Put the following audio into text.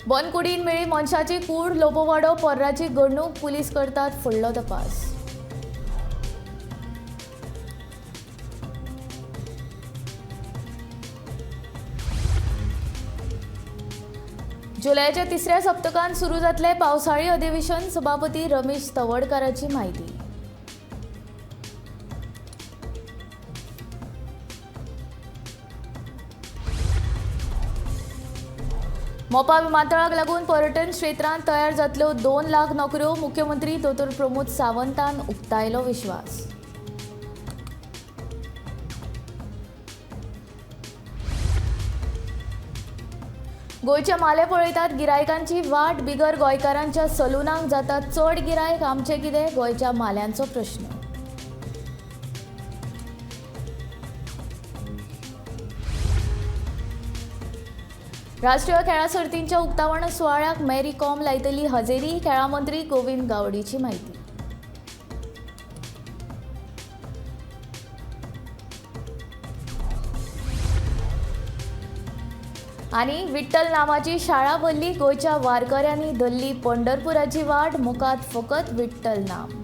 बनकुडीन मेळी मनशाची कूड लोबोवाडो पर्राची घडणूक पुलीस करतात फुडलो तपास। जुलयाच्या तिसऱ्या सप्तकांत सुरू जातले पावसाळी अधिवेशन सभापती रमेश तवडकरांची माहिती। मोपा विमानतळाक लागून पर्यटन क्षेत्रांत तयार जातल्यो 2 लाख नोकऱ्यो मुख्यमंत्री दोतोर प्रमोद सावंतान उक्तायलो विश्वास। गोयच्या माले पळयतात गिरायकांची वाट बिगर गोंयकारांच्या सलूनांक जातात चड गिरायक आमचे कितें गोंयच्या माल्यांचो प्रश्न। राष्ट्रीय खेळा सर्तींच्या उक्तावण सुवाळ्याक मेरी कॉम लायतली हजेरी खेळा मंत्री गोविंद गावडीची माहिती। आनी विठ्ठल नांवाची शाळा भरली गोंयच्या वारकऱ्यांनी धरली पंढरपुराची वाट मुखात फकत विठ्ठल नाम।